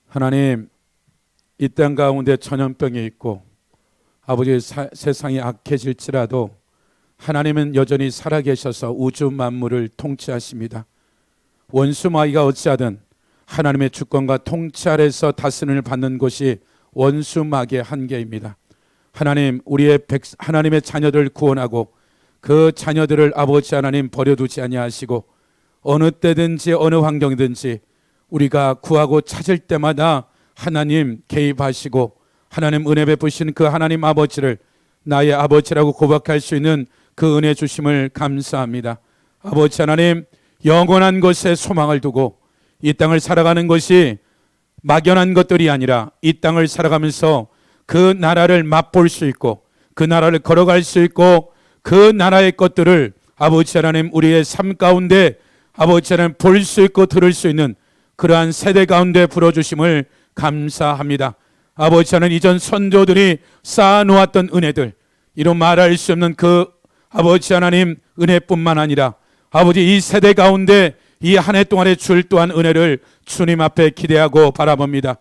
하나님, 이 땅 가운데 전염병이 있고 아버지 세상이 악해질지라도 하나님은 여전히 살아계셔서 우주 만물을 통치하십니다. 원수 마귀가 어찌하든 하나님의 주권과 통치 아래서 다스림을 받는 것이 원수 마귀의 한계입니다. 하나님, 하나님의 자녀들을 구원하고 그 자녀들을 아버지 하나님 버려두지 아니하시고 어느 때든지 어느 환경이든지 우리가 구하고 찾을 때마다 하나님 개입하시고 하나님 은혜 베푸신 그 하나님 아버지를 나의 아버지라고 고백할 수 있는 그 은혜 주심을 감사합니다. 아버지 하나님, 영원한 것에 소망을 두고 이 땅을 살아가는 것이 막연한 것들이 아니라 이 땅을 살아가면서 그 나라를 맛볼 수 있고 그 나라를 걸어갈 수 있고 그 나라의 것들을 아버지 하나님 우리의 삶 가운데 아버지 하나님 볼 수 있고 들을 수 있는 그러한 세대 가운데 불어주심을 감사합니다. 아버지 하나님, 이전 선조들이 쌓아놓았던 은혜들, 이런 말할 수 없는 그 아버지 하나님 은혜뿐만 아니라 아버지 이 세대 가운데 이 한 해 동안에 줄 또한 은혜를 주님 앞에 기대하고 바라봅니다.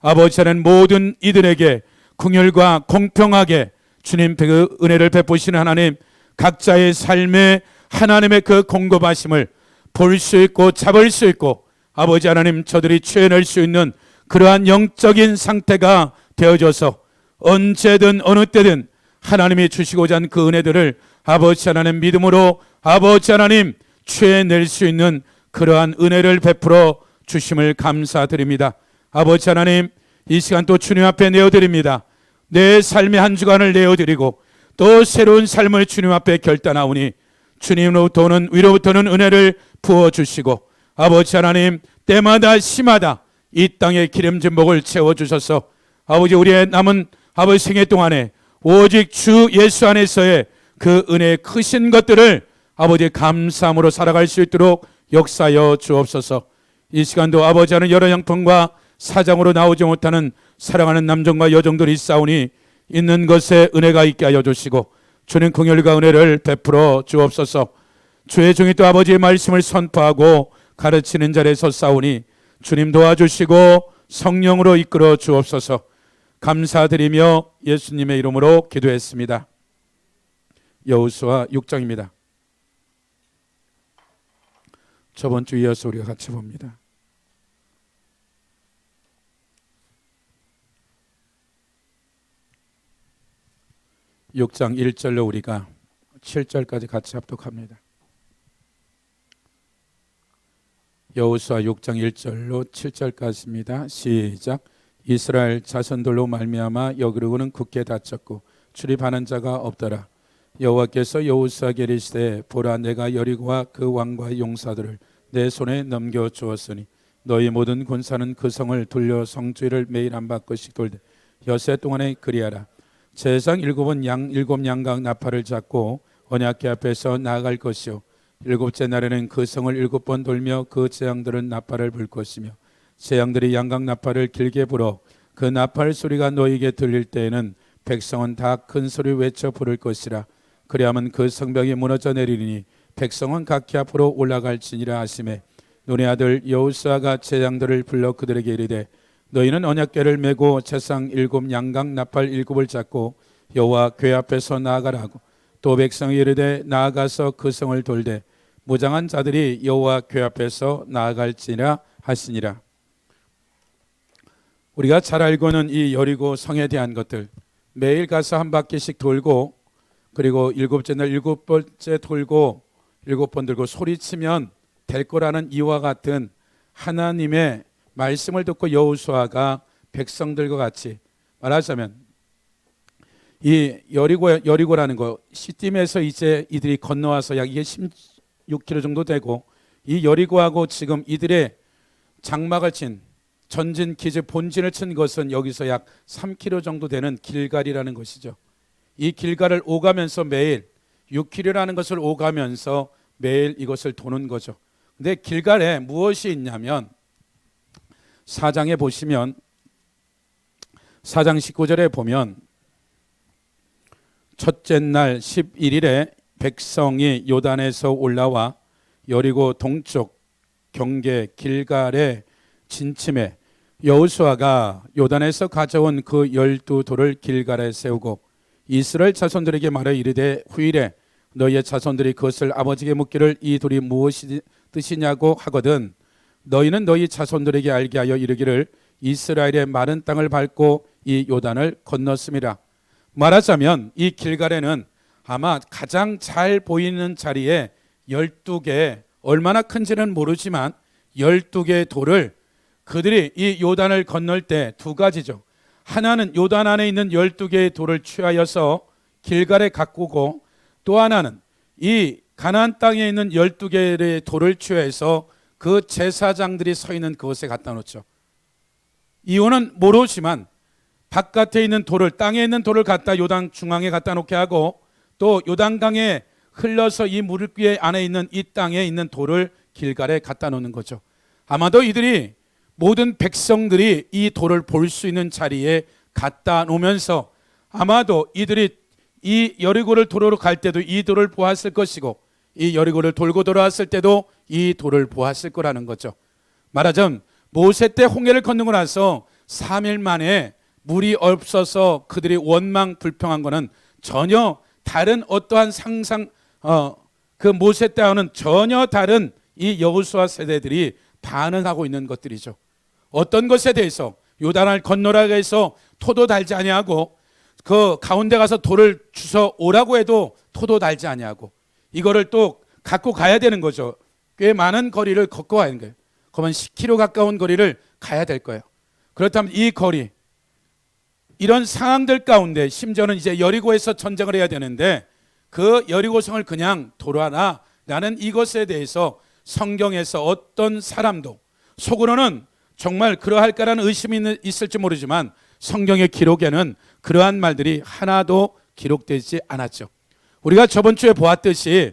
아버지 하나님, 모든 이들에게 긍휼과 공평하게 주님 그 은혜를 베푸시는 하나님, 각자의 삶에 하나님의 그 공급하심을 볼 수 있고 잡을 수 있고 아버지 하나님, 저들이 취해낼 수 있는 그러한 영적인 상태가 되어져서 언제든 어느 때든 하나님이 주시고자 하는 그 은혜들을 아버지 하나님 믿음으로 아버지 하나님 취해낼 수 있는 그러한 은혜를 베풀어 주심을 감사드립니다. 아버지 하나님, 이 시간 또 주님 앞에 내어드립니다. 내 삶의 한 주간을 내어드리고 또 새로운 삶을 주님 앞에 결단하오니 주님으로부터는 위로부터는 은혜를 부어주시고 아버지 하나님, 때마다 시마다 이 땅의 기름진 목을 채워주셔서 아버지 우리의 남은 아버지 생애 동안에 오직 주 예수 안에서의 그 은혜의 크신 것들을 아버지 감사함으로 살아갈 수 있도록 역사하여 주옵소서. 이 시간도 아버지 하는 여러 형편과 사정으로 나오지 못하는 사랑하는 남정과 여정들이 있사오니 있는 것에 은혜가 있게 하여 주시고 주님 긍휼과 은혜를 베풀어 주옵소서. 주의 종이 또 아버지의 말씀을 선포하고 가르치는 자리에 섰사오니 주님 도와주시고 성령으로 이끌어 주옵소서. 감사드리며 예수님의 이름으로 기도했습니다. 여호수아 6장입니다. 저번 주 이어서 우리가 같이 봅니다. 육 장 1절로 우리가 7절까지 같이 합독합니다. 여호수아 6장 1절로 7절까지입니다. 시작. 이스라엘 자손들로 말미암아 여기로는 굳게 닫혔고 출입하는 자가 없더라. 여호와께서 여호수아에게 이르시되 보라, 내가 여리고와 그 왕과 용사들을 내 손에 넘겨 주었으니 너희 모든 군사는 그 성을 돌려 성주의를 매일 한 바퀴씩 돌되 엿새 동안에 그리하라. 제사장 7은 일곱 양각 나팔을 잡고 언약궤 앞에서 나아갈 것이요 일곱째 날에는 그 성을 7번 돌며 그 재앙들은 나팔을 불 것이며 재앙들이 양각 나팔을 길게 불어 그 나팔 소리가 너희에게 들릴 때에는 백성은 다 큰 소리 외쳐 부를 것이라. 그리하면 그 성벽이 무너져 내리니 백성은 각기 앞으로 올라갈지니라 하시매 눈의 아들 여호수아가 재앙들을 불러 그들에게 이르되 너희는 언약궤를 메고 제사장 7 양각 나팔 7을 잡고 여호와 궤 앞에서 나아가라고. 또 백성이 이르되 나아가서 그 성을 돌되 무장한 자들이 여호와 궤 앞에서 나아갈지니라 하시니라. 우리가 잘 알고 있는 이 여리고 성에 대한 것들, 매일 가서 한 바퀴씩 돌고 그리고 7째 날 7번째 돌고 7번 들고 소리치면 될 거라는 이와 같은 하나님의 말씀을 듣고 여호수아가 백성들과 같이 말하자면 이 여리고라는 거 시딤에서 이제 이들이 건너와서 약 16km 정도 되고 이 여리고하고 지금 이들의 장막을 친 전진 기지 본진을 친 것은 여기서 약 3km 정도 되는 길갈이라는 것이죠. 이 길갈을 오가면서 매일 6km라는 것을 오가면서 매일 이것을 도는 거죠. 근데 길갈에 무엇이 있냐면 4장에 보시면 4장 19절에 보면 첫째 날 11일에 백성이 요단에서 올라와 여리고 동쪽 경계 길갈에 진침해 여호수아가 요단에서 가져온 그 12돌을 길갈에 세우고 이스라엘 자손들에게 말해 이르되 후일에 너희의 자손들이 그것을 아버지에게 묻기를 이 돌이 무엇이 뜻이냐고 하거든 너희는 너희 자손들에게 알게 하여 이르기를 이스라엘의 마른 땅을 밟고 이 요단을 건넜음이라. 말하자면 이 길갈에는 아마 가장 잘 보이는 자리에 12개, 얼마나 큰지는 모르지만 12개의 돌을 그들이 이 요단을 건널 때 두 가지죠. 하나는 요단 안에 있는 12개의 돌을 취하여서 길갈에 가꾸고, 또 하나는 이 가나안 땅에 있는 12개의 돌을 취해서 그 제사장들이 서 있는 그곳에 갖다 놓죠. 이유는 모르지만 바깥에 있는 돌을, 땅에 있는 돌을 갖다 요단 중앙에 갖다 놓게 하고, 또 요단강에 흘러서 이 물귀 안에 있는 이 땅에 있는 돌을 길갈에 갖다 놓는 거죠. 아마도 이들이 모든 백성들이 이 돌을 볼 수 있는 자리에 갖다 놓으면서 아마도 이들이 이 여리고를 도로로 갈 때도 이 돌을 보았을 것이고, 이 여리고를 돌고 돌아왔을 때도 이 돌을 보았을 거라는 거죠. 말하자면 모세 때 홍해를 건너고 나서 3일 만에 물이 없어서 그들이 원망 불평한 것은 전혀 다른 어떠한 상상, 그 모세 때와는 전혀 다른 이 여호수아 세대들이 반응하고 있는 것들이죠. 어떤 것에 대해서 요단을 건너라고 해서 토도 달지 아니하고, 그 가운데 가서 돌을 주워 오라고 해도 토도 달지 아니하고, 이거를 또 갖고 가야 되는 거죠. 꽤 많은 거리를 걷고 가야 하는 거예요. 그러면 10km 가까운 거리를 가야 될 거예요. 그렇다면 이 거리, 이런 상황들 가운데 심지어는 이제 여리고에서 전쟁을 해야 되는데 그 여리고성을 그냥 돌아라 라는 이것에 대해서 성경에서 어떤 사람도, 속으로는 정말 그러할까라는 의심이 있을지 모르지만 성경의 기록에는 그러한 말들이 하나도 기록되지 않았죠. 우리가 저번 주에 보았듯이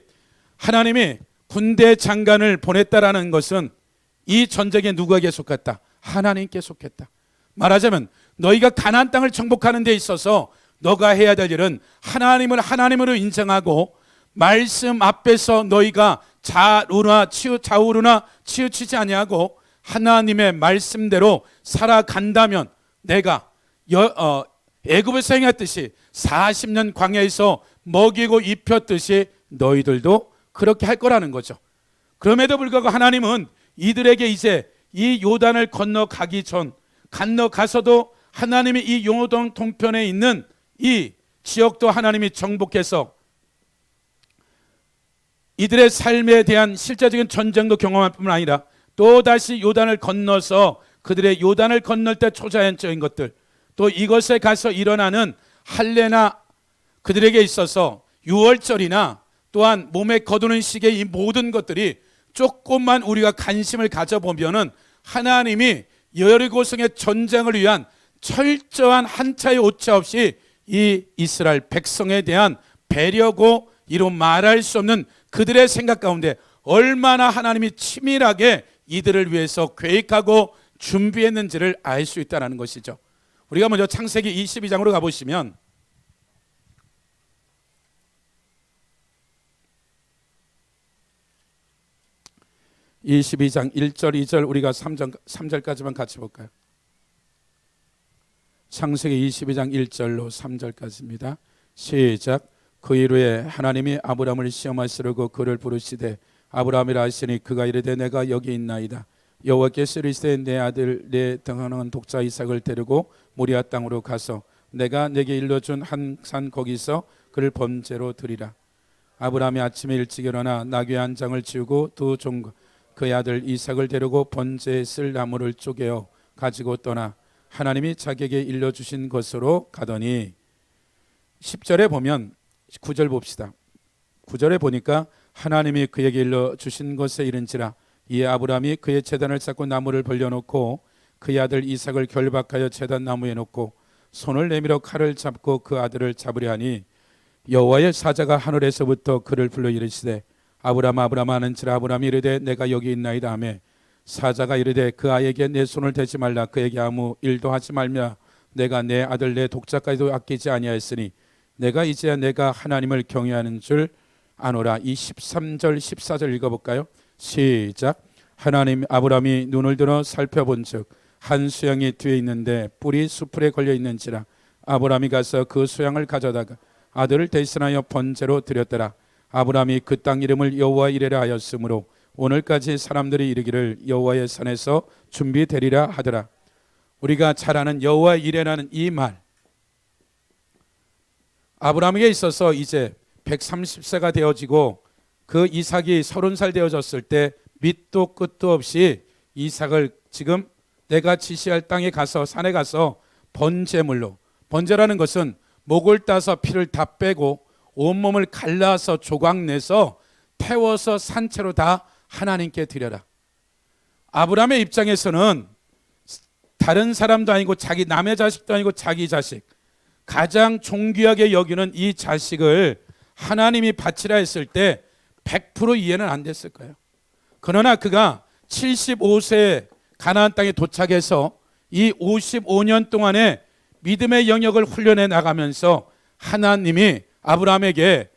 하나님이 군대 장관을 보냈다라는 것은 이 전쟁에 누구에게 속했다? 하나님께 속했다. 말하자면 너희가 가나안 땅을 정복하는 데 있어서 너가 해야 될 일은 하나님을 하나님으로 인정하고, 말씀 앞에서 너희가 좌우르나 치우치지 아니하고 하나님의 말씀대로 살아간다면 내가 애굽에서 행했듯이 40년 광야에서 먹이고 입혔듯이 너희들도 그렇게 할 거라는 거죠. 그럼에도 불구하고 하나님은 이들에게 이제 이 요단을 건너가서도 하나님이 이 요단 동편에 있는 이 지역도 하나님이 정복해서 이들의 삶에 대한 실제적인 전쟁도 경험할 뿐만 아니라 또 다시 요단을 건너서 그들의 요단을 건널 때 초자연적인 것들, 또 이것에 가서 일어나는 할례나 그들에게 있어서 유월절이나 또한 몸에 거두는 시기의 이 모든 것들이 조금만 우리가 관심을 가져보면은 하나님이 여리고성의 전쟁을 위한 철저한 한차의 오차 없이 이 이스라엘 백성에 대한 배려고, 이로 말할 수 없는 그들의 생각 가운데 얼마나 하나님이 치밀하게 이들을 위해서 계획하고 준비했는지를 알 수 있다는 것이죠. 우리가 먼저 창세기 22장으로 가보시면 (22장) 1절 2절 우리가 3절까지만 같이 볼까요? 창세기 22장 1절로 3절까지입니다. 시작. 그 이후에 하나님이 아브라함을 시험하시려고 그를 부르시되 아브라함이라 하시니 그가 이르되 내가 여기 있나이다. 여호와께서 이르시되 내 아들 내 등하는 독자 이삭을 데리고 모리아 땅으로 가서 내가 내게 일러준 한 산 거기서 그를 번제로 드리라. 아브라함이 아침에 일찍 일어나 나귀 한 장을 지우고 두 종과 그의 아들 이삭을 데리고 번제에 쓸 나무를 쪼개어 가지고 떠나 하나님이 자기에게 일러주신 것으로 가더니, 10절에 보면 9절 봅시다. 9절에 보니까 하나님이 그에게 일러주신 것에 이른지라 이에 아브라함이 그의 제단을 쌓고 나무를 벌려놓고 그의 아들 이삭을 결박하여 제단 나무에 놓고 손을 내밀어 칼을 잡고 그 아들을 잡으려 하니 여호와의 사자가 하늘에서부터 그를 불러 이르시되 아브라함 아브라함 하는지라 아브라함이 이르되 내가 여기 있나이다 하매 사자가 이르되 그 아이에게 내 손을 대지 말라. 그에게 아무 일도 하지 말며 내가 내 아들 내 독자까지도 아끼지 아니하였으니 내가 이제야 내가 하나님을 경외하는 줄 아노라. 이 13절 14절 읽어볼까요? 시작. 하나님 아브라함이 눈을 들어 살펴본즉 한 수양이 뒤에 있는데 뿔이 수풀에 걸려 있는지라. 아브라함이 가서 그 수양을 가져다가 아들을 대신하여 번제로 드렸더라. 아브라함이 그 땅 이름을 여호와 이레라 하였으므로 오늘까지 사람들이 이르기를 여호와의 산에서 준비되리라 하더라. 우리가 잘 아는 여호와 이레라는 이 말, 아브라함에게 있어서 이제 130세가 되어지고 그 이삭이 30살 되어졌을 때 밑도 끝도 없이 이삭을 지금 내가 지시할 땅에 가서 산에 가서 번제물로, 번제라는 것은 목을 따서 피를 다 빼고 온몸을 갈라서 조각 내서 태워서 산채로 다 하나님께 드려라. 아브라함의 입장에서는 다른 사람도 아니고 자기 남의 자식도 아니고 자기 자식, 가장 존귀하게 여기는 이 자식을 하나님이 바치라 했을 때 100% 이해는 안 됐을 거예요. 그러나 그가 75세에 가나안 땅에 도착해서 이 55년 동안에 믿음의 영역을 훈련해 나가면서 하나님이 아브라함에게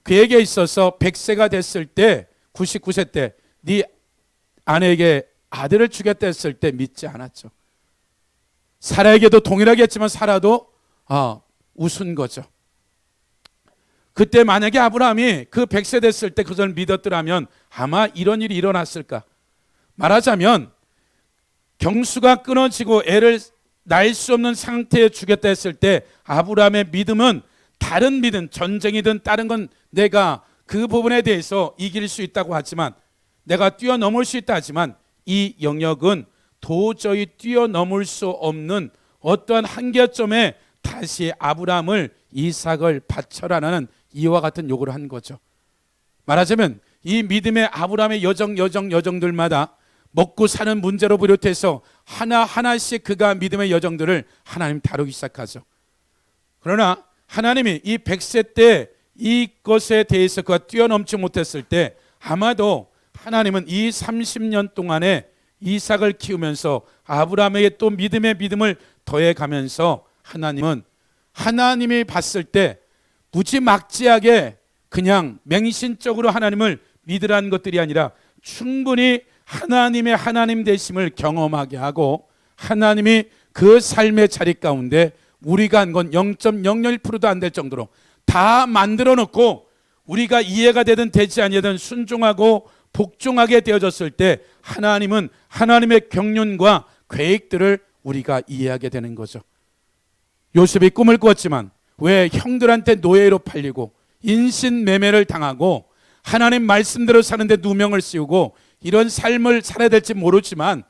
그에게 있어서 100세가 됐을 때 99세 때 네 아내에게 아들을 주겠다 했을 때 믿지 않았죠. 사라에게도 동일하게 했지만 사라도 웃은 거죠. 그때 만약에 아브라함이 그 100세 됐을 때 그걸 믿었더라면 아마 이런 일이 일어났을까. 말하자면 경수가 끊어지고 애를 낳을 수 없는 상태에 주겠다 했을 때 아브라함의 믿음은 다른 믿음, 전쟁이든 다른 건 내가 그 부분에 대해서 이길 수 있다고 하지만, 내가 뛰어넘을 수 있다 하지만 이 영역은 도저히 뛰어넘을 수 없는 어떠한 한계점에 다시 아브라함을 이삭을 바쳐라라는 이와 같은 요구를 한 거죠. 말하자면 이 믿음의 아브라함의 여정들마다 먹고 사는 문제로 비롯해서 하나하나씩 그가 믿음의 여정들을 하나님 다루기 시작하죠. 그러나 하나님이 이 100세 때 이것에 대해서 그가 뛰어넘지 못했을 때 아마도 하나님은 이 30년 동안에 이삭을 키우면서 아브라함에게 또 믿음을 더해가면서 하나님은 하나님이 봤을 때 무지막지하게 그냥 맹신적으로 하나님을 믿으라는 것들이 아니라 충분히 하나님의 하나님 되심을 경험하게 하고, 하나님이 그 삶의 자리 가운데 우리가 한 건 0.001%도 안 될 정도로 다 만들어 놓고 우리가 이해가 되든 되지 아니든 순종하고 복종하게 되어졌을 때 하나님은 하나님의 경륜과 계획들을 우리가 이해하게 되는 거죠. 요셉이 꿈을 꾸었지만 왜 형들한테 노예로 팔리고 인신매매를 당하고 하나님 말씀대로 사는데 누명을 씌우고 이런 삶을 살아야 될지 모르지만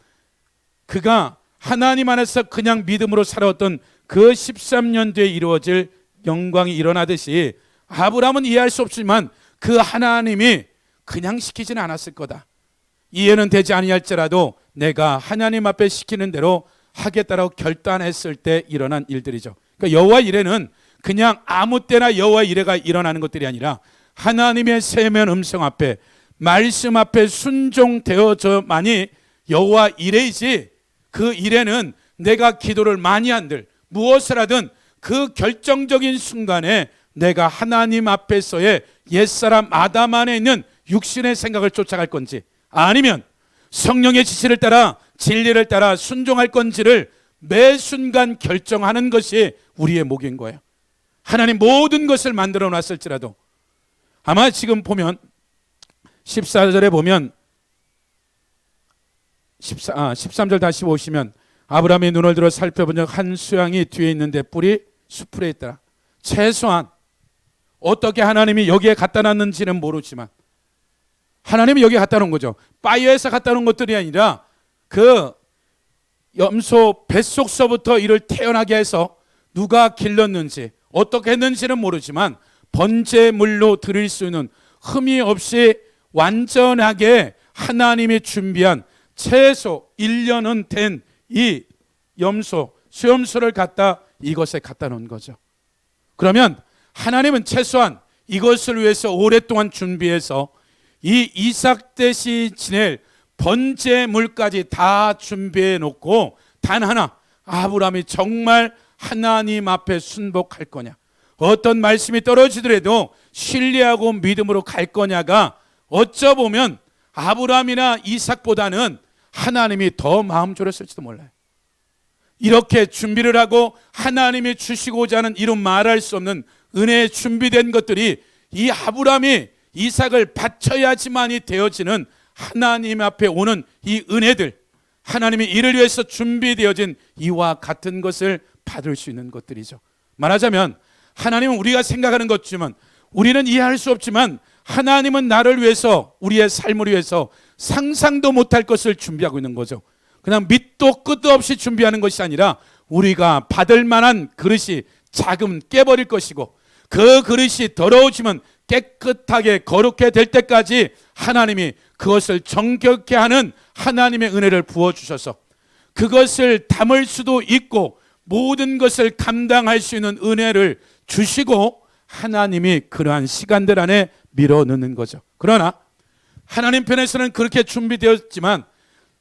그가 하나님 안에서 그냥 믿음으로 살아왔던 그 13년 뒤에 이루어질 영광이 일어나듯이 아브라함은 이해할 수 없지만 그 하나님이 그냥 시키지는 않았을 거다. 이해는 되지 아니할지라도 내가 하나님 앞에 시키는 대로 하겠다라고 결단했을 때 일어난 일들이죠. 그러니까 여호와 이레는 그냥 아무 때나 여호와 이레가 일어나는 것들이 아니라 하나님의 세면 음성 앞에, 말씀 앞에 순종되어져만이 여호와 이레이지, 그 이레는 내가 기도를 많이 한들 무엇을 하든 그 결정적인 순간에 내가 하나님 앞에서의 옛사람 아담 안에 있는 육신의 생각을 쫓아갈 건지 아니면 성령의 지시를 따라 진리를 따라 순종할 건지를 매 순간 결정하는 것이 우리의 목인 거예요. 하나님 모든 것을 만들어 놨을지라도 아마 지금 보면 14절에 보면 13절 다시 보시면 아브라함이 눈을 들어 살펴본 적 한 수양이 뒤에 있는데 뿔이 수풀에 있더라. 최소한 어떻게 하나님이 여기에 갖다 놨는지는 모르지만 하나님이 여기에 갖다 놓은 거죠. 파이어에서 갖다 놓은 것들이 아니라 그 염소 뱃속서부터 이를 태어나게 해서 누가 길렀는지 어떻게 했는지는 모르지만 번제물로 드릴 수 있는 흠이 없이 완전하게 하나님이 준비한 최소 1년은 된 이 염소, 수염소를 갖다 이것에 갖다 놓은 거죠. 그러면 하나님은 최소한 이것을 위해서 오랫동안 준비해서 이 이삭 대시 지낼 번제물까지 다 준비해 놓고 단 하나, 아브라함이 정말 하나님 앞에 순복할 거냐, 어떤 말씀이 떨어지더라도 신뢰하고 믿음으로 갈 거냐가 어쩌보면 아브라함이나 이삭보다는 하나님이 더 마음 졸였을지도 몰라요. 이렇게 준비를 하고 하나님이 주시고자 하는 이루 말할 수 없는 은혜에 준비된 것들이 이 아브라함이 이삭을 바쳐야지만이 되어지는 하나님 앞에 오는 이 은혜들, 하나님이 이를 위해서 준비되어진 이와 같은 것을 받을 수 있는 것들이죠. 말하자면 하나님은 우리가 생각하는 것지만, 우리는 이해할 수 없지만, 하나님은 나를 위해서, 우리의 삶을 위해서 상상도 못할 것을 준비하고 있는 거죠. 그냥 밑도 끝도 없이 준비하는 것이 아니라 우리가 받을 만한 그릇이 작으면 깨버릴 것이고, 그 그릇이 더러워지면 깨끗하게 거룩해 될 때까지 하나님이 그것을 정결케 하는 하나님의 은혜를 부어주셔서 그것을 담을 수도 있고 모든 것을 감당할 수 있는 은혜를 주시고 하나님이 그러한 시간들 안에 밀어넣는 거죠. 그러나 하나님 편에서는 그렇게 준비되었지만,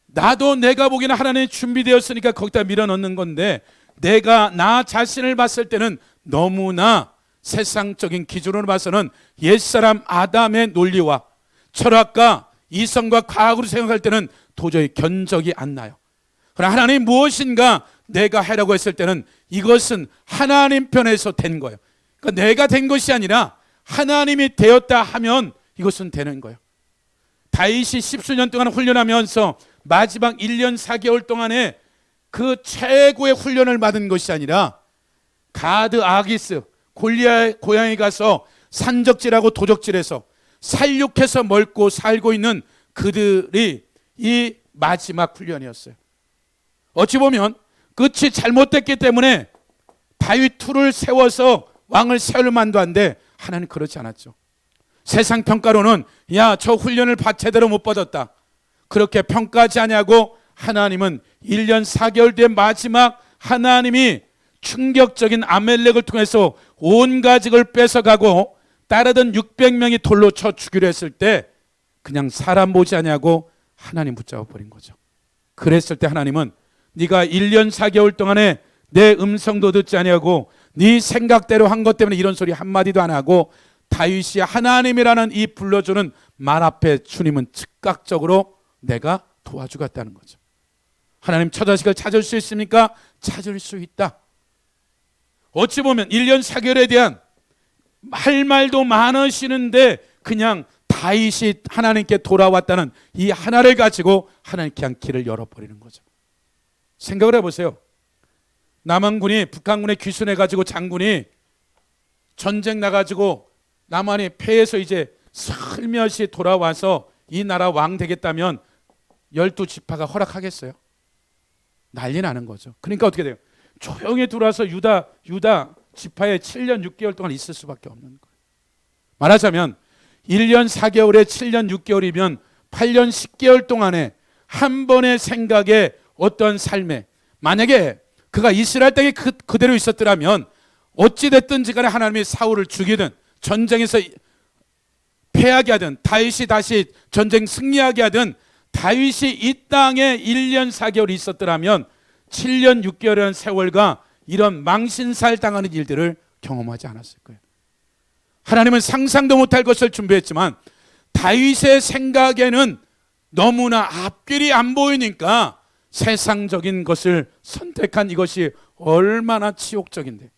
나도 내가 보기에는 하나님이 준비되었으니까 거기다 밀어넣는 건데, 내가 나 자신을 봤을 때는 너무나 세상적인 기준으로 봐서는 옛사람 아담의 논리와 철학과 이성과 과학으로 생각할 때는 도저히 견적이 안 나요. 그러나 하나님 무엇인가 내가 하라고 했을 때는 이것은 하나님 편에서 된 거예요. 그러니까 내가 된 것이 아니라 하나님이 되었다 하면 이것은 되는 거예요. 다윗이 10수년 동안 훈련하면서 마지막 1년 4개월 동안에 그 최고의 훈련을 받은 것이 아니라 가드 아기스 골리앗의 고향에 가서 산적질하고 도적질해서 살육해서 먹고 살고 있는 그들이 이 마지막 훈련이었어요. 어찌 보면 끝이 잘못됐기 때문에 다윗 투를 세워서 왕을 세울 만도 한데 하나님 그렇지 않았죠. 세상 평가로는 야, 저 훈련을 제대로 못 받았다, 그렇게 평가하지 않냐고 하나님은 1년 4개월 뒤에 마지막 하나님이 충격적인 아멜렉을 통해서 온 가족을 뺏어가고 따르던 600명이 돌로 쳐 죽이려 했을 때 그냥 사람 보지 않냐고 하나님 붙잡아 버린 거죠. 그랬을 때 하나님은 네가 1년 4개월 동안에 내 음성도 듣지 아니하고 네 생각대로 한 것 때문에 이런 소리 한마디도 안 하고 다윗이 하나님이라는 이 불러주는 말 앞에 주님은 즉각적으로 내가 도와주겠다는 거죠. 하나님 처자식을 찾을 수 있습니까? 찾을 수 있다. 어찌 보면 1년 4개월에 대한 할 말도 많으시는데 그냥 다윗이 하나님께 돌아왔다는 이 하나를 가지고 하나님 그냥 길을 열어버리는 거죠. 생각을 해보세요. 남한군이 북한군에 귀순해가지고 장군이 전쟁 나가지고 남한이 패해서 이제 슬며시 돌아와서 이 나라 왕 되겠다면 12지파가 허락하겠어요? 난리 나는 거죠. 그러니까 어떻게 돼요? 조용히 들어와서 유다 지파에 7년 6개월 동안 있을 수밖에 없는 거예요. 말하자면 1년 4개월에 7년 6개월이면 8년 10개월 동안에 한 번의 생각에 어떤 삶에, 만약에 그가 이스라엘 땅에 그대로 있었더라면 어찌됐든지 간에 하나님이 사울을 죽이든 전쟁에서 패하게 하든 다윗이 다시 전쟁 승리하게 하든 다윗이 이 땅에 1년 4개월 있었더라면 7년 6개월이라는 세월과 이런 망신살 당하는 일들을 경험하지 않았을 거예요. 하나님은 상상도 못할 것을 준비했지만 다윗의 생각에는 너무나 앞길이 안 보이니까 세상적인 것을 선택한 이것이 얼마나 치욕적인데,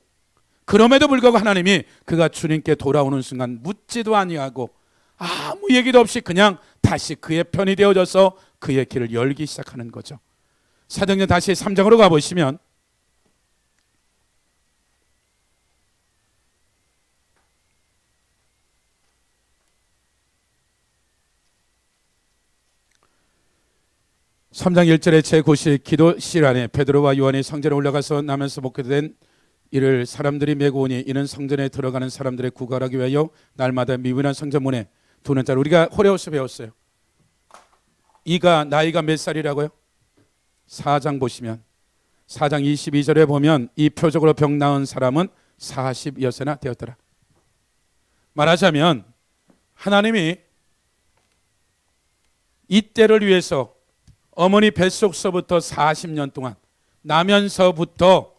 그럼에도 불구하고 하나님이 그가 주님께 돌아오는 순간 묻지도 아니하고 아무 얘기도 없이 그냥 다시 그의 편이 되어져서 그의 길을 열기 시작하는 거죠. 사도행전 다시 3장으로 가보시면 (3장 1절에) 제9시 기도실 안에 베드로와 요한이 성전에 올라가서 나면서 먹게 된 이를 사람들이 메고 오니 이는 성전에 들어가는 사람들의 구걸하기 위하여 날마다 미문한 성전문에 두는 자를 우리가 호레호서 배웠어요. 이가 나이가 몇 살이라고요? 4장 보시면 4장 22절에 보면 이 표적으로 병 나은 사람은 40여세나 되었더라. 말하자면 하나님이 이때를 위해서 어머니 뱃속서부터 40년 동안 나면서부터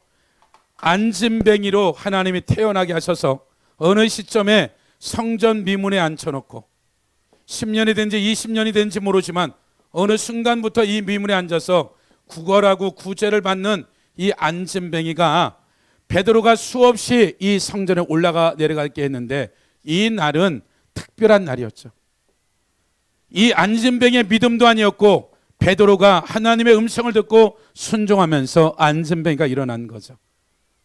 안진뱅이로 하나님이 태어나게 하셔서 어느 시점에 성전 미문에 앉혀놓고 10년이 된지 20년이 된지 모르지만 어느 순간부터 이 미문에 앉아서 구걸하고 구제를 받는 이 안진뱅이가 베드로가 수없이 이 성전에 올라가 내려갈게 했는데 이 날은 특별한 날이었죠. 이 안진뱅이의 믿음도 아니었고 베드로가 하나님의 음성을 듣고 순종하면서 안진뱅이가 일어난 거죠.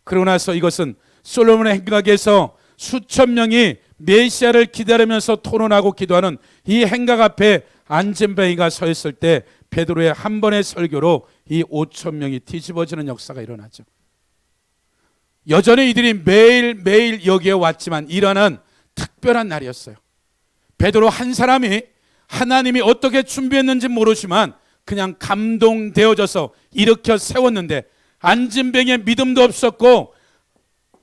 그러고 나서 이것은 솔로몬의 행각에서 수천 명이 메시아를 기다리면서 토론하고 기도하는 이 행각 앞에 안진뱅이가 서 있을 때 베드로의 한 번의 설교로 이 5천 명이 뒤집어지는 역사가 일어나죠. 여전히 이들이 매일매일 여기에 왔지만 일어난 특별한 날이었어요. 베드로 한 사람이 하나님이 어떻게 준비했는지 모르지만 그냥 감동되어져서 일으켜 세웠는데 안진뱅이의 믿음도 없었고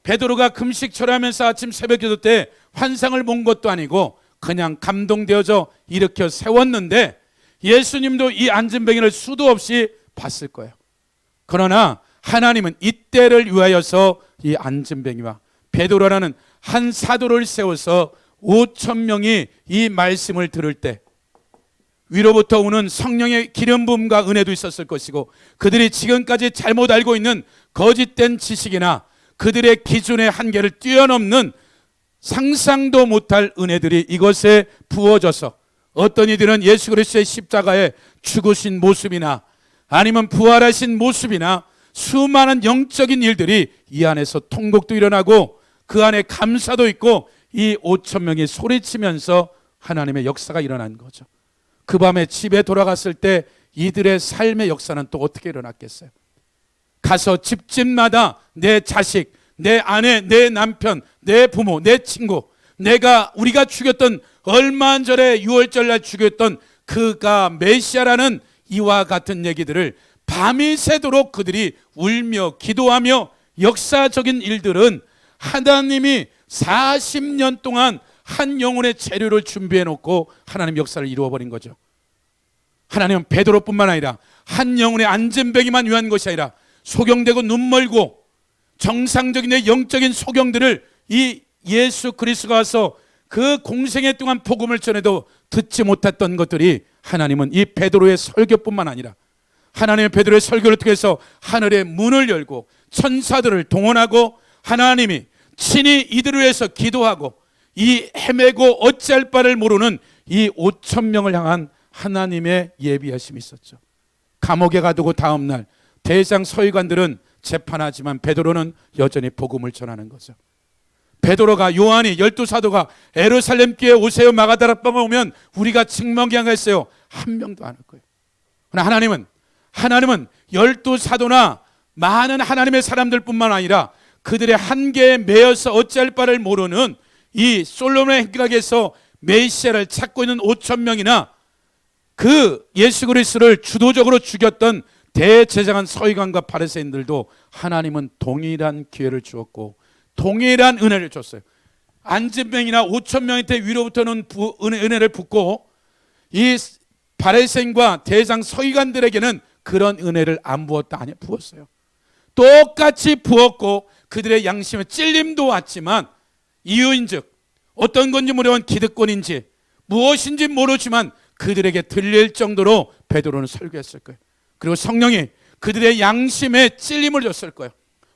베드로가 금식 철회하면서 아침 새벽 기도 때 환상을 본 것도 아니고 그냥 감동되어져 일으켜 세웠는데 예수님도 이 안진뱅이를 수도 없이 봤을 거예요. 그러나 하나님은 이때를 위하여서 이 안진뱅이와 베드로라는 한 사도를 세워서 5천 명이 이 말씀을 들을 때 위로부터 오는 성령의 기름 부음과 은혜도 있었을 것이고 그들이 지금까지 잘못 알고 있는 거짓된 지식이나 그들의 기준의 한계를 뛰어넘는 상상도 못할 은혜들이 이것에 부어져서 어떤 이들은 예수 그리스도의 십자가에 죽으신 모습이나 아니면 부활하신 모습이나 수많은 영적인 일들이 이 안에서 통곡도 일어나고 그 안에 감사도 있고 이 5천 명이 소리치면서 하나님의 역사가 일어난 거죠. 그 밤에 집에 돌아갔을 때 이들의 삶의 역사는 또 어떻게 일어났겠어요? 가서 집집마다 내 자식, 내 아내, 내 남편, 내 부모, 내 친구, 우리가 죽였던 얼마 전에 6월절 날 죽였던 그가 메시아라는 이와 같은 얘기들을 밤이 새도록 그들이 울며 기도하며 역사적인 일들은 하나님이 40년 동안 한 영혼의 재료를 준비해 놓고 하나님 역사를 이루어버린 거죠. 하나님은 베드로뿐만 아니라 한 영혼의 안진뱅이만 위한 것이 아니라 소경되고 눈멀고 정상적인 내 영적인 소경들을 이 예수 그리스도가 와서 그 공생애 동안 복음을 전해도 듣지 못했던 것들이 하나님은 이 베드로의 설교뿐만 아니라 하나님의 베드로의 설교를 통해서 하늘의 문을 열고 천사들을 동원하고 하나님이 친히 이들을 위해서 기도하고 이 헤매고 어찌할 바를 모르는 이 5천 명을 향한 하나님의 예비하심이 있었죠. 감옥에 가두고 다음 날 대장 서기관들은 재판하지만 베드로는 여전히 복음을 전하는 거죠. 베드로가 요한이 12사도가 예루살렘 교회에 오세요 마가다락방에 오면 우리가 직망하겠어요 한 명도 안 올 거예요. 그러나 하나님은 12사도나 많은 하나님의 사람들뿐만 아니라 그들의 한계에 매여서 어찌할 바를 모르는 이 솔로몬의 행각에서 메시아를 찾고 있는 5천 명이나 그 예수 그리스도를 주도적으로 죽였던 대제사장 서기관과 바리새인들도 하나님은 동일한 기회를 주었고 동일한 은혜를 줬어요. 안진뱅이나 5천 명한테 위로부터는 은혜를 붓고 이 바리새인과 대제사장 서기관들에게는 그런 은혜를 안 부었다. 아니 부었어요. 똑같이 부었고 그들의 양심에 찔림도 왔지만 이유인즉 어떤 건지 모르면 기득권인지 무엇인지 모르지만 그들에게 들릴 정도로 베드로는 설교했을 거예요. 그리고 성령이 그들의 양심에 찔림을 줬을 거예요.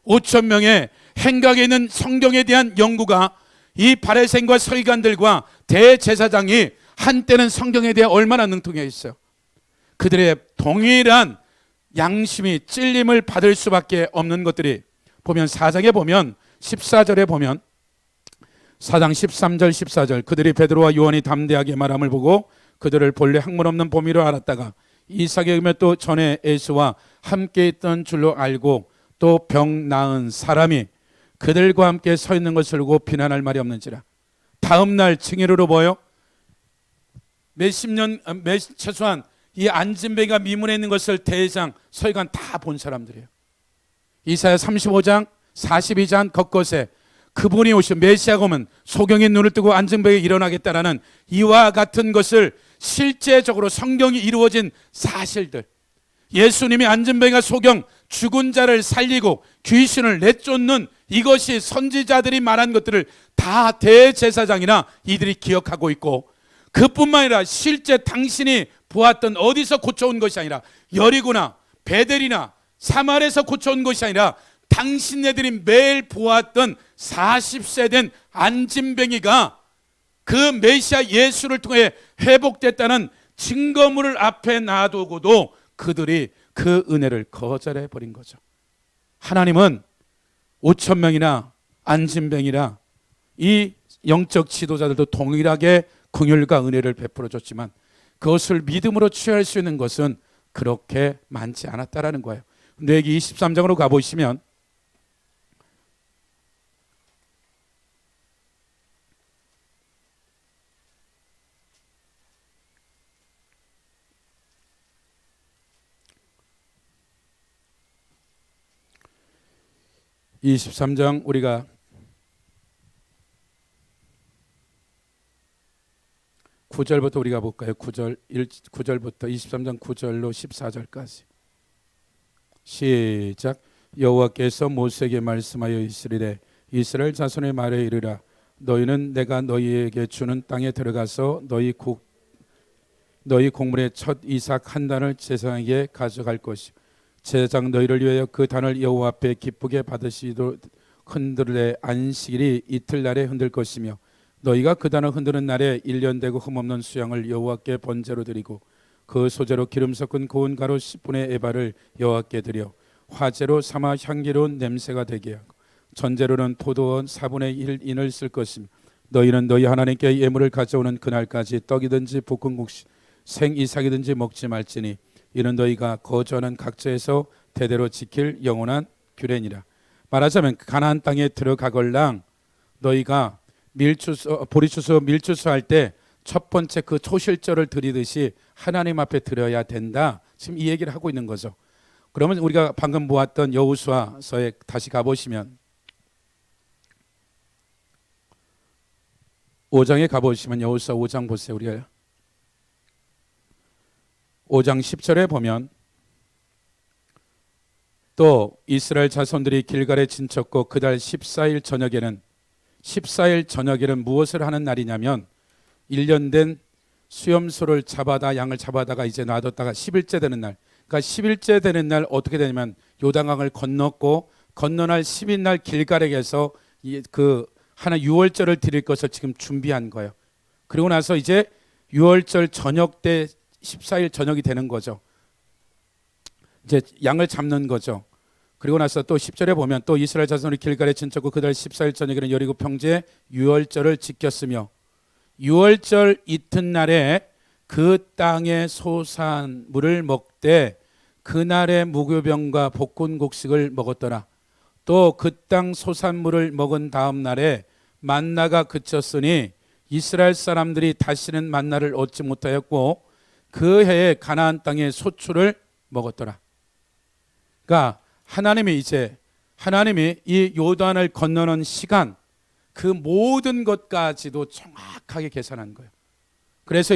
5천 명의 행각에 있는 성경에 대한 연구가 이 바리새인과 서기관들과 대제사장이 한때는 성경에 대해 얼마나 능통해 있어요. 그들의 동일한 양심이 찔림을 받을 수밖에 없는 것들이 보면 4장에 보면 14절에 보면 4장 13절 14절 그들이 베드로와 요한이 담대하게 말함을 보고 그들을 본래 학문 없는 범위로 알았다가 이삭의 음에 또 전에 에스와 함께 있던 줄로 알고 또 병 나은 사람이 그들과 함께 서 있는 것을 보고 비난할 말이 없는지라. 다음 날 증인으로 보여 최소한 이 안진뱅이가 미문에 있는 것을 대장 서기관 다 본 사람들이에요. 이사야 35장 42장 곳곳에 그분이 오신 메시아가 오면 소경의 눈을 뜨고 안진뱅이 일어나겠다라는 이와 같은 것을 실제적으로 성경이 이루어진 사실들, 예수님이 안진뱅이가 소경 죽은 자를 살리고 귀신을 내쫓는 이것이 선지자들이 말한 것들을 다 대제사장이나 이들이 기억하고 있고 그뿐만 아니라 실제 당신이 보았던 어디서 고쳐온 것이 아니라 여리고나 베델이나 사마리아에서 고쳐온 것이 아니라 당신네들이 매일 보았던 40세 된 안진뱅이가 그 메시아 예수를 통해 회복됐다는 증거물을 앞에 놔두고도 그들이 그 은혜를 거절해 버린 거죠. 하나님은 5천 명이나 안진뱅이라 이 영적 지도자들도 동일하게 긍휼과 은혜를 베풀어 줬지만 그것을 믿음으로 취할 수 있는 것은 그렇게 많지 않았다라는 거예요. 뇌기 23장으로 가보시면 우리가 9절부터 우리가 볼까요? 9절부터 23장 9절로 14절까지 시작. 여호와께서 모세에게 말씀하여 이르시되 이스라엘 자손의 말에 이르라. 너희는 내가 너희에게 주는 땅에 들어가서 너희 곡물의 첫 이삭 한 단을 제사장에게 가져갈 것이요 제사장 너희를 위하여 그 단을 여호와 앞에 기쁘게 받으시도록 흔들래 안식일이 이틀날에 흔들 것이며 너희가 그 단을 흔드는 날에 1년 되고 흠없는 수양을 여호와께 번제로 드리고 그 소재로 기름 섞은 고운 가루 10분의 에바를 여호와께 드려 화제로 삼아 향기로운 냄새가 되게 하고 전제로는 포도원 4분의 1인을 쓸 것이며 너희는 너희 하나님께 예물을 가져오는 그날까지 떡이든지 볶은 국시 생이삭이든지 먹지 말지니 이는 너희가 거주하는 각처에서 대대로 지킬 영원한 규례니라. 말하자면 가나안 땅에 들어가걸랑 너희가 보리추수 밀추수 할 때 첫 번째 그 초실절을 드리듯이 하나님 앞에 드려야 된다. 지금 이 얘기를 하고 있는 거죠. 그러면 우리가 방금 보았던 여호수아서에 다시 가보시면 5장에 가보시면 여호수아 5장 보세요. 우리가 5장 10절에 보면 또 이스라엘 자손들이 길갈에 진쳤고 그달 14일 저녁에는 무엇을 하는 날이냐면 1년 된 수염소를 양을 잡아다가 이제 놔뒀다가 10일째 되는 날, 그러니까 10일째 되는 날 어떻게 되냐면 요단강을 건너날 10일 날 길갈에게서 그 하나 유월절을 드릴 것을 지금 준비한 거예요. 그리고 나서 이제 유월절 저녁 때 14일 저녁이 되는 거죠. 이제 양을 잡는 거죠. 그리고 나서 또 10절에 보면 또 이스라엘 자손이 길갈에 진쳤고 그달 14일 저녁에는 여리고 평지에 유월절을 지켰으며 유월절 이튿날에 그 땅의 소산물을 먹되 그날의 무교병과 볶은 곡식을 먹었더라. 또 그 땅 소산물을 먹은 다음 날에 만나가 그쳤으니 이스라엘 사람들이 다시는 만나를 얻지 못하였고 그 해에 가나안 땅의 소출을 먹었더라. 그러니까 하나님이 이 요단을 건너는 시간 그 모든 것까지도 정확하게 계산한 거예요. 그래서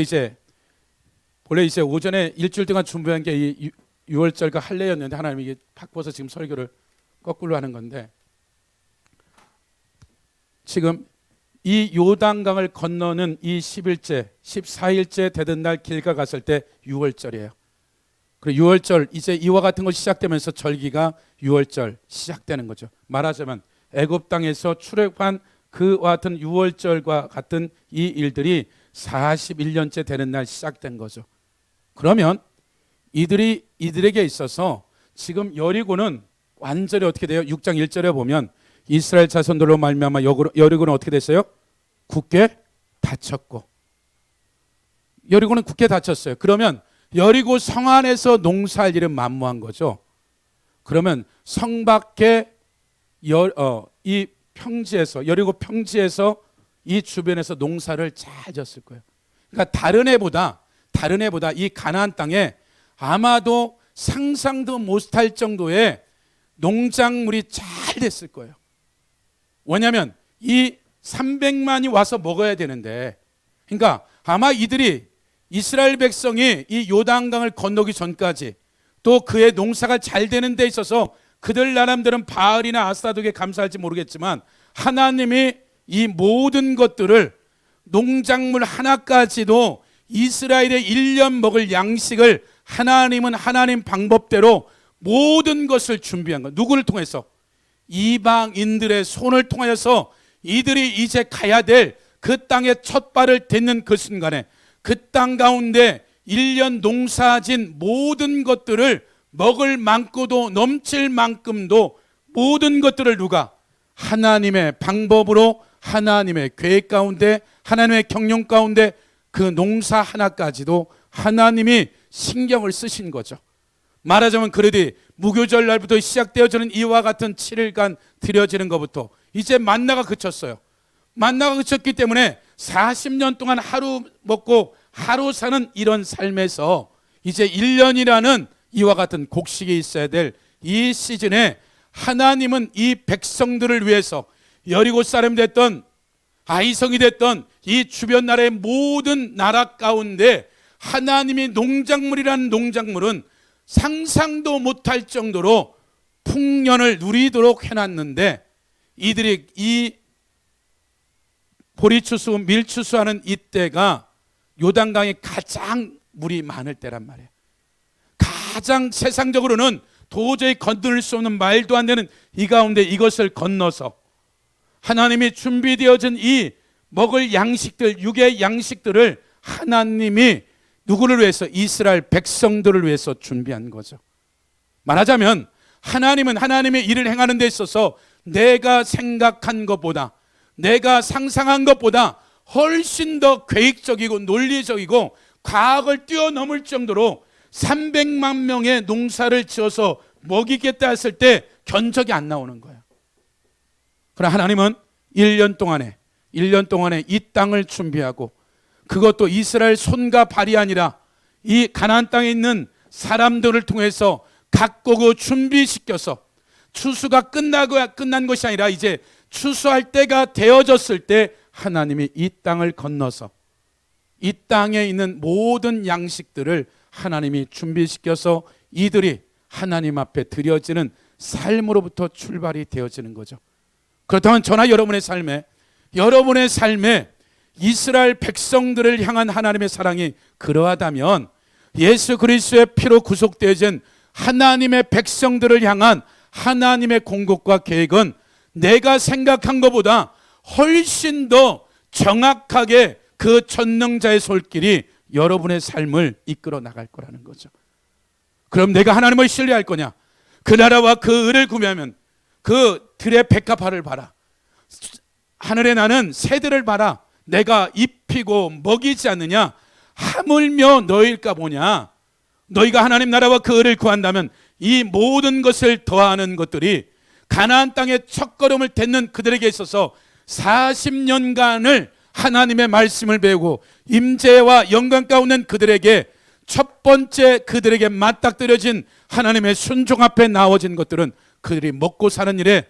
원래 오전에 일주일 동안 준비한 게 이 6월절과 할례였는데 하나님이 이게 바꿔서 지금 설교를 거꾸로 하는 건데 지금 이 요단강을 건너는 이 10일째, 14일째 되던 날 길가 갔을 때 6월절이에요. 그리고 6월절 이제 이와 같은 것이 시작되면서 절기가 6월절 시작되는 거죠. 말하자면 애굽 땅에서 출애굽한 그와 같은 6월절과 같은 이 일들이 41년째 되는 날 시작된 거죠. 그러면 이들에게 있어서 지금 여리고는 완전히 어떻게 돼요? 6장 1절에 보면 이스라엘 자손들로 말미암아 여리고는 어떻게 됐어요? 굳게 닫혔고 여리고는 굳게 닫혔어요. 그러면 여리고 성 안에서 농사할 일은 만무한 거죠. 그러면 성 밖에 이 평지에서 여리고 평지에서 이 주변에서 농사를 잘 졌을 거예요. 그러니까 다른 해보다 이 가나안 땅에 아마도 상상도 못할 정도의 농작물이 잘 됐을 거예요. 왜냐하면 이 300만이 와서 먹어야 되는데, 그러니까 아마 이스라엘 백성이 이 요단강을 건너기 전까지 또 그의 농사가 잘 되는 데 있어서 그들 나름대로는 바알이나 아스타르에게 감사할지 모르겠지만 하나님이 이 모든 것들을 농작물 하나까지도 이스라엘의 1년 먹을 양식을 하나님은 하나님 방법대로 모든 것을 준비한 것. 누구를 통해서? 이방인들의 손을 통하여서 이들이 이제 가야 될 그 땅에 첫 발을 딛는 그 순간에 그 땅 가운데 1년 농사진 모든 것들을 먹을 만큼도 넘칠 만큼도 모든 것들을 누가? 하나님의 방법으로, 하나님의 계획 가운데, 하나님의 경영 가운데 그 농사 하나까지도 하나님이 신경을 쓰신 거죠. 말하자면 그러디 무교절 날부터 시작되어지는 이와 같은 7일간 드려지는 것부터 이제 만나가 그쳤어요. 만나가 그쳤기 때문에 40년 동안 하루 먹고 하루 사는 이런 삶에서 이제 1년이라는 이와 같은 곡식이 있어야 될 이 시즌에 하나님은 이 백성들을 위해서 여리고 사람이 됐던 아이성이 됐던 이 주변 나라의 모든 나라 가운데 하나님이 농작물이라는 농작물은 상상도 못할 정도로 풍년을 누리도록 해놨는데 이들이 이 보리추수, 밀추수하는 이때가 요단강에 가장 물이 많을 때란 말이에요. 가장 세상적으로는 도저히 건널 수 없는 말도 안 되는 이 가운데 이것을 건너서 하나님이 준비되어진 이 먹을 양식들, 육의 양식들을 하나님이 누구를 위해서? 이스라엘 백성들을 위해서 준비한 거죠. 말하자면 하나님은 하나님의 일을 행하는 데 있어서 내가 생각한 것보다, 내가 상상한 것보다 훨씬 더 계획적이고 논리적이고 과학을 뛰어넘을 정도로 300만 명의 농사를 지어서 먹이겠다 했을 때 견적이 안 나오는 거예요. 그러나 하나님은 1년 동안에 이 땅을 준비하고 그것도 이스라엘 손과 발이 아니라 이 가나안 땅에 있는 사람들을 통해서 각국을 준비시켜서 추수가 끝난 것이 아니라 이제 추수할 때가 되어졌을 때 하나님이 이 땅을 건너서 이 땅에 있는 모든 양식들을 하나님이 준비시켜서 이들이 하나님 앞에 드려지는 삶으로부터 출발이 되어지는 거죠. 그렇다면 저나 여러분의 삶에 이스라엘 백성들을 향한 하나님의 사랑이 그러하다면 예수 그리스도의 피로 구속되어진 하나님의 백성들을 향한 하나님의 공급과 계획은 내가 생각한 것보다 훨씬 더 정확하게 그 전능자의 손길이 여러분의 삶을 이끌어 나갈 거라는 거죠. 그럼 내가 하나님을 신뢰할 거냐? 그 나라와 그 의를 구매하면 그 들의 백합화를 봐라. 하늘에 나는 새들을 봐라. 내가 입히고 먹이지 않느냐? 하물며 너희일까 보냐? 너희가 하나님 나라와 그 의를 구한다면 이 모든 것을 더하는 것들이 가나안 땅의 첫걸음을 딛는 그들에게 있어서 40년간을 하나님의 말씀을 배우고 임재와 영광 가운데 그들에게 첫 번째 그들에게 맞닥뜨려진 하나님의 순종 앞에 나와진 것들은 그들이 먹고 사는 일에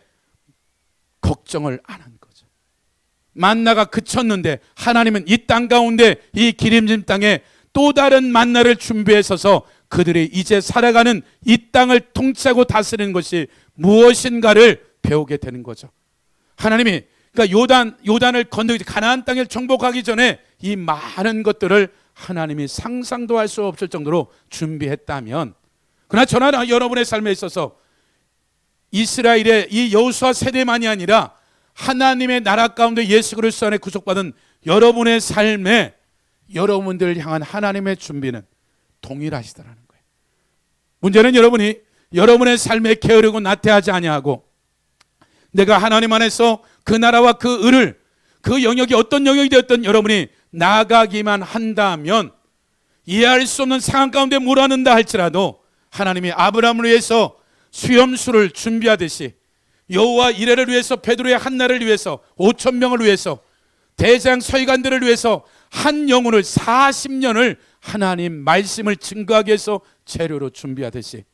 걱정을 안 한 거죠. 만나가 그쳤는데 하나님은 이 땅 가운데 이 기름진 땅에 또 다른 만나를 준비해서서 그들이 이제 살아가는 이 땅을 통치하고 다스리는 것이 무엇인가를 배우게 되는 거죠. 하나님이 그러니까 요단을 건너기 가나안 땅을 정복하기 전에 이 많은 것들을 하나님이 상상도 할 수 없을 정도로 준비했다면, 그러나 저나 여러분의 삶에 있어서 이스라엘의 이 여호수아 세대만이 아니라 하나님의 나라 가운데 예수 그리스도 안에 구속받은 여러분의 삶에 여러분들을 향한 하나님의 준비는 동일하시다라는 거예요. 문제는 여러분이 여러분의 삶에 게으르고 나태하지 아니하고 내가 하나님 안에서 그 나라와 그 의를, 그 영역이 어떤 영역이 되었든 여러분이 나아가기만 한다면 이해할 수 없는 상황 가운데 몰아넣는다 할지라도 하나님이 아브라함을 위해서 수염수를 준비하듯이 여호와 이레를 위해서, 베드로의 한나를 위해서, 5,000명을 위해서, 대장 서기관들을 위해서 한 영혼을 40년을 하나님 말씀을 증거하기 위해서 재료로 준비하듯이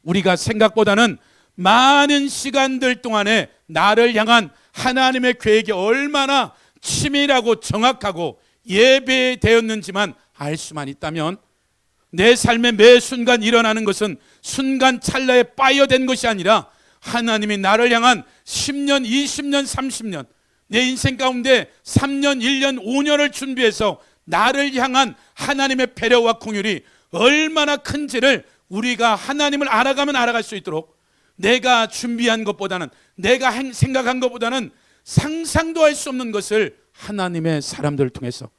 우리가 생각보다는 많은 시간들 동안에 나를 향한 하나님의 계획이 얼마나 치밀하고 정확하고 예배되었는지만 알 수만 있다면 내 삶의 매 순간 일어나는 것은 순간 찰나에 빠여된 것이 아니라 하나님이 나를 향한 10년, 20년, 30년 내 인생 가운데 3년, 1년, 5년을 준비해서 나를 향한 하나님의 배려와 긍휼이 얼마나 큰지를 우리가 하나님을 알아가면 알아갈 수 있도록 내가 준비한 것보다는, 내가 생각한 것보다는 상상도 할 수 없는 것을 하나님의 사람들을 통해서,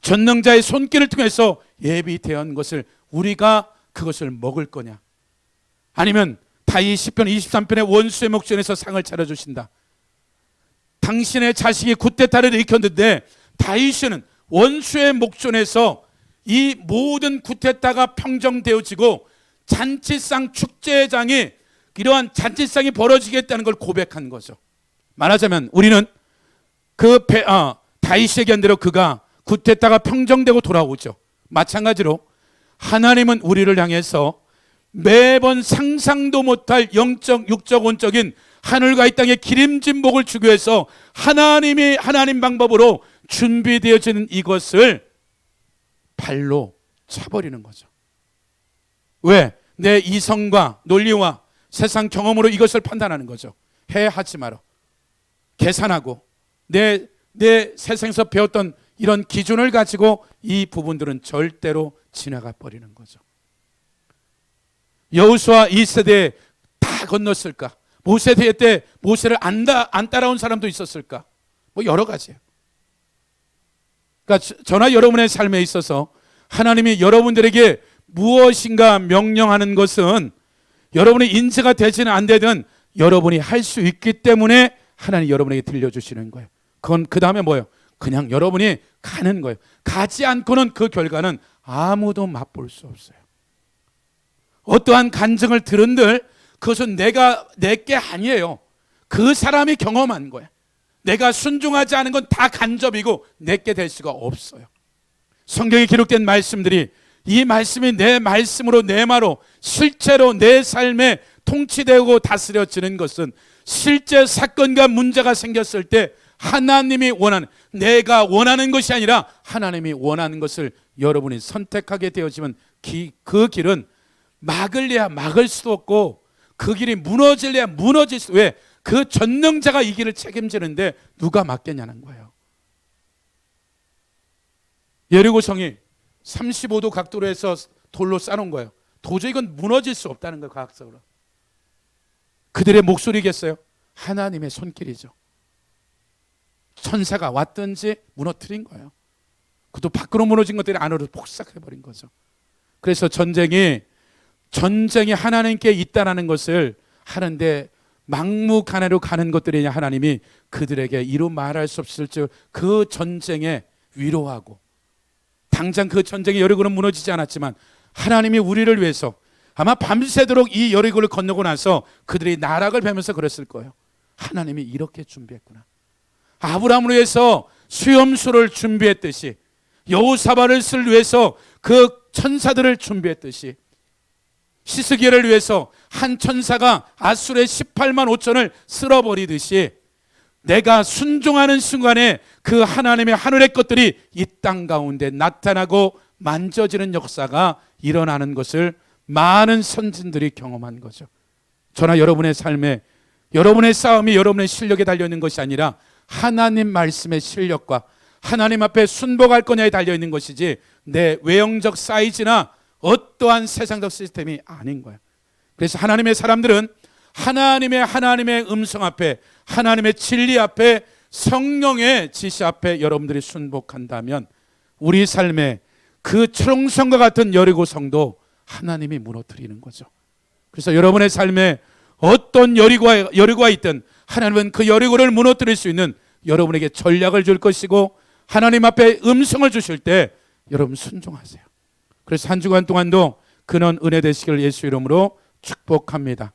전능자의 손길을 통해서 예비되어 것을 우리가 그것을 먹을 거냐, 아니면 다윗 시편 23편의 원수의 목전에서 상을 차려주신다. 당신의 자식이 구테타를 일으켰는데 다윗은 원수의 목전에서 이 모든 구테타가 평정되어지고 잔치상 축제장이, 이러한 잔치상이 벌어지겠다는 걸 고백한 거죠. 말하자면 우리는 다윗이 얘기한 대로 그가 구테타가 평정되고 돌아오죠. 마찬가지로 하나님은 우리를 향해서 매번 상상도 못할 영적, 육적, 원적인 하늘과 이 땅의 기름진 복을 주기 위해서 하나님 방법으로 준비되어지는 이것을 발로 차버리는 거죠. 왜? 내 이성과 논리와 세상 경험으로 이것을 판단하는 거죠. 하지 마라. 계산하고 내 세상에서 배웠던 이런 기준을 가지고 이 부분들은 절대로 지나가 버리는 거죠. 여호수아 2세대에 다 건넜을까? 모세 세대 때 모세를 안 따라온 사람도 있었을까? 뭐 여러 가지예요. 그러니까 저나 여러분의 삶에 있어서 하나님이 여러분들에게 무엇인가 명령하는 것은 여러분의 인지가 되지는 안 되든 여러분이 할 수 있기 때문에 하나님이 여러분에게 들려주시는 거예요. 그건 그 다음에 뭐예요? 그냥 여러분이 가는 거예요. 가지 않고는 그 결과는 아무도 맛볼 수 없어요. 어떠한 간증을 들은들 그것은 내게 아니에요. 그 사람이 경험한 거예요. 내가 순종하지 않은 건 다 간접이고 내게 될 수가 없어요. 성경에 기록된 말씀들이, 이 말씀이 내 말씀으로, 내 말로 실제로 내 삶에 통치되고 다스려지는 것은 실제 사건과 문제가 생겼을 때 하나님이 원하는, 내가 원하는 것이 아니라 하나님이 원하는 것을 여러분이 선택하게 되어지면 그 길은 막을래야 막을 수도 없고 그 길이 무너질래야 무너질 수, 왜? 그 전능자가 이 길을 책임지는데 누가 막겠냐는 거예요. 여리고성이 35도 각도로 해서 돌로 쌓아놓은 거예요. 도저히 이건 무너질 수 없다는 거예요, 과학적으로. 그들의 목소리겠어요? 하나님의 손길이죠. 천사가 왔든지 무너뜨린 거예요. 그것도 밖으로 무너진 것들이 안으로 폭삭해버린 거죠. 그래서 전쟁이 하나님께 있다는 것을 하는데 막무가내로 가는 것들이 하나님이 그들에게 이루 말할 수 없을 그 전쟁에 위로하고, 당장 그 전쟁의 여리고는 무너지지 않았지만 하나님이 우리를 위해서 아마 밤새도록 이 여리고를 건너고 나서 그들이 나락을 뵈면서 그랬을 거예요. 하나님이 이렇게 준비했구나. 아브라함을 위해서 수염수를 준비했듯이, 여호사밧을 위해서 그 천사들을 준비했듯이, 시스기를 위해서 한 천사가 아수르의 18만 5천을 쓸어버리듯이 내가 순종하는 순간에 그 하나님의 하늘의 것들이 이 땅 가운데 나타나고 만져지는 역사가 일어나는 것을 많은 선진들이 경험한 거죠. 저나 여러분의 삶에, 여러분의 싸움이 여러분의 실력에 달려있는 것이 아니라 하나님 말씀의 실력과 하나님 앞에 순복할 거냐에 달려있는 것이지 내 외형적 사이즈나 어떠한 세상적 시스템이 아닌 거예요. 그래서 하나님의 사람들은 하나님의 음성 앞에, 하나님의 진리 앞에, 성령의 지시 앞에 여러분들이 순복한다면 우리 삶에 그 초롱성과 같은 여리고성도 하나님이 무너뜨리는 거죠. 그래서 여러분의 삶에 어떤 여리고가 있든 하나님은 그 여리고를 무너뜨릴 수 있는 여러분에게 전략을 줄 것이고, 하나님 앞에 음성을 주실 때 여러분 순종하세요. 그래서 한 주간 동안도 근원 은혜 되시기를 예수 이름으로 축복합니다.